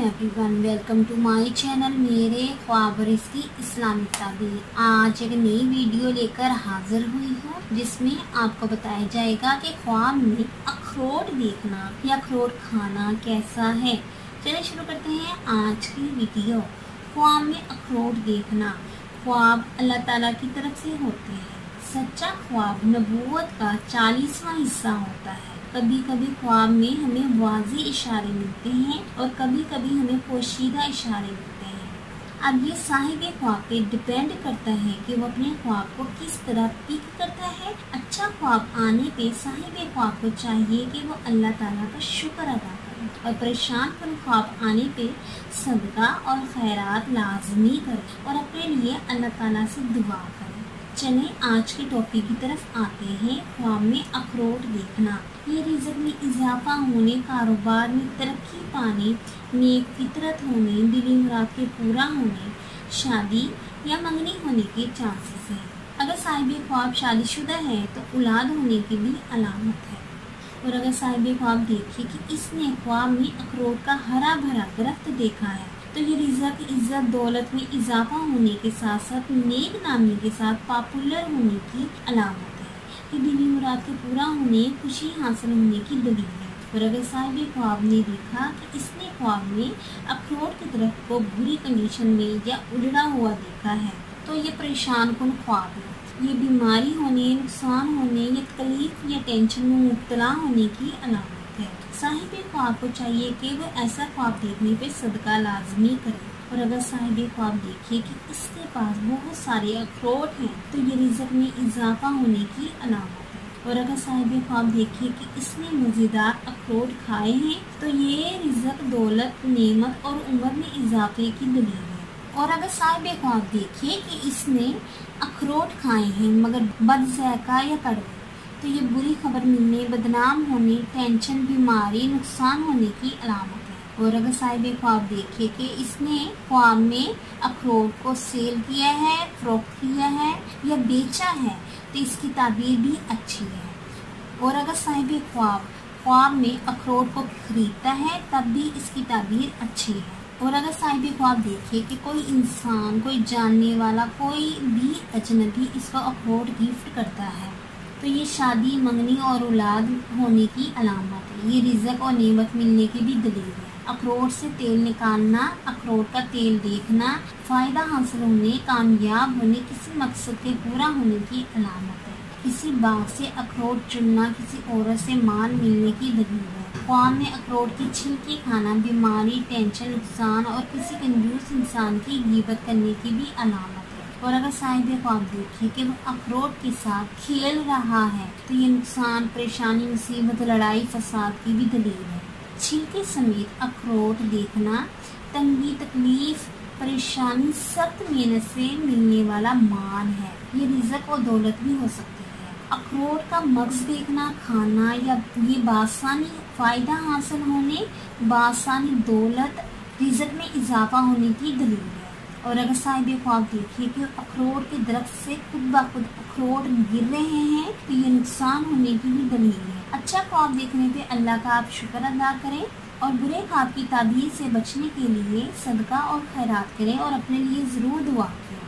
Everyone, welcome to my channel मेरे ख्वाब और इसकी इस्लामिक ताबीर। आज एक नई वीडियो लेकर हाजिर हुई हूँ जिसमें आपको बताया जाएगा कि ख्वाब में अखरोट देखना या अखरोट खाना कैसा है। चलिए शुरू करते हैं आज की वीडियो। ख्वाब में अखरोट देखना, ख्वाब अल्लाह ताला की तरफ से होते हैं। सच्चा ख्वाब नबूवत का 40वां हिस्सा होता है। कभी कभी ख्वाब में हमें वाज़ी इशारे मिलते हैं और कभी कभी हमें पोशीदा इशारे मिलते हैं। अब ये साहिब ख्वाब पे डिपेंड करता है कि वो अपने ख्वाब को किस तरह पिक करता है। अच्छा ख्वाब आने पे साहिब ख्वाब को चाहिए कि वो अल्लाह ताला का शुक्र अदा करे और परेशान कुन ख्वाब आने पे सदका और खैरात लाजमी करे और अपने लिए अल्लाह ताला से दुआ करे। चलें आज के टॉपिक की तरफ आते हैं। ख्वाब में अखरोट देखना, ये रिज़्क़ में इजाफा होने, कारोबार में तरक्की पाने, नेक फितरत होने, दिली मुराद के पूरा होने, शादी या मंगनी होने के चांसेस हैं। अगर साहिब ख्वाब शादीशुदा है तो औलाद होने की भी अलामत है। और अगर साहिब ख्वाब देखे कि इसने ख्वाब में अखरोट का हरा भरा दरख्त देखा है तो ये रिज़्क़, इज्जत, दौलत में इजाफा होने के साथ साथ नेक नामी के साथ पॉपुलर होने की अलामत है कि दिली मुराद के पूरा होने, खुशी हासिल होने की दलील है। और अगर साहिब ख्वाब ने देखा कि इसने ख्वाब में अखरोट के दरख्त को बुरी कंडीशन में या उजड़ा हुआ देखा है तो ये परेशान कुन ख्वाब है। ये बीमारी होने, नुकसान होने या तकलीफ या टेंशन में मुब्तला होने की अलामत है। साहिब ख्वाब को चाहिए कि वो ऐसा ख्वाब देखने पे सदका लाजमी करे। और अगर साहिब ख्वाब देखे कि इसके पास बहुत सारे अखरोट हैं तो ये रिज़्क़ में इजाफा होने की अलामत है। और अगर साहिब ख्वाब देखे कि इसने मज़ेदार अखरोट खाए हैं तो ये रिज़्क़, दौलत, नेमत और उम्र में इजाफे की दलील है। और अगर साहिब ख्वाब देखे कि इसने अखरोट खाए हैं मगर बदज़ायका या कड़वे तो ये बुरी खबर मिलने, बदनाम होने, टेंशन, बीमारी, नुकसान होने की अलामत है। और अगर साहिब ख्वाब देखे कि इसने ख्वाब में अखरोट को सेल किया है, फरोख्त किया है या बेचा है तो इसकी ताबीर भी अच्छी है। और अगर साहिब ख्वाब में अखरोट को खरीदता है तब भी इसकी ताबीर अच्छी है। और अगर साहिब ख्वाब देखे कि कोई इंसान, कोई जानने वाला, कोई भी अजनबी इसको अखरोट गिफ्ट करता है तो ये शादी, मंगनी और औलाद होने की अलामत है। ये रिज़्क़ और नेमत मिलने की भी दलील है। अखरोट से तेल निकालना, अखरोट का तेल देखना, फ़ायदा हासिल होने, कामयाब होने, किसी मकसद के पूरा होने की अलामत है। किसी बाग से अखरोट चुनना किसी औरत से माल मिलने की दलील है। ख्वाब में अखरोट की छिलकी खाना बीमारी, टेंशन, नुकसान और किसी कंजूस इंसान की ग़ीबत करने की भी अलामत है। और अगर साहिब ख्वाब देखे कि वो अखरोट के साथ खेल रहा है तो ये नुकसान, परेशानी, मुसीबत, लड़ाई, फसाद की भी दलील है। छिलके समेत अखरोट देखना तंगी, तकलीफ, परेशानी, सख्त मेहनत से मिलने वाला माल है। ये रिज़्क़ और दौलत भी हो सकती है। अखरोट का मगज़ देखना, खाना या ये बासानी फ़ायदा हासिल होने, बासानी दौलत, रिज़्क़ में इजाफा होने की दलील है। और अगर साहिब ख्वाब देखे कि अखरोट के दरख्त से खुद ब खुद अखरोट गिर रहे हैं तो ये नुकसान होने की भी दलील है। अच्छा ख्वाब देखने पे अल्लाह का आप शुक्र अदा करें और बुरे ख्वाब की ताबीर से बचने के लिए सदका और खैरात करें और अपने लिए ज़रूर दुआ करें।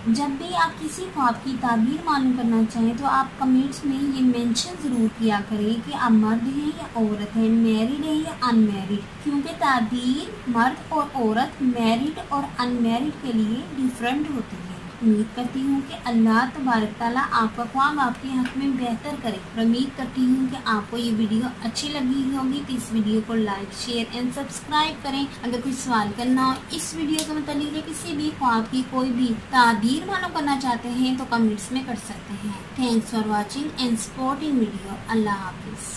जब भी आप किसी ख्वाब की ताबीर मालूम करना चाहें तो आप कमेंट्स में ये मेंशन ज़रूर किया करें कि आप मर्द हैं या औरत हैं, मैरिड हैं या अनमैरिड, क्योंकि ताबीर मर्द और औरत, मैरिड और अनमैरिड के लिए डिफरेंट होती है। उम्मीद करती हूँ कि अल्लाह तबारक ताला आपका ख्वाब आपके हक में बेहतर करे। और उम्मीद करती हूँ कि आपको ये वीडियो अच्छी लगी होगी तो इस वीडियो को लाइक, शेयर एंड सब्सक्राइब करें। अगर कोई सवाल करना हो इस वीडियो के मतलब किसी भी ख्वाब की कोई भी ताबीर मालूम करना चाहते हैं तो कमेंट्स में कर सकते हैं। Thanks for watching and supporting video. अल्लाह हाफिज़।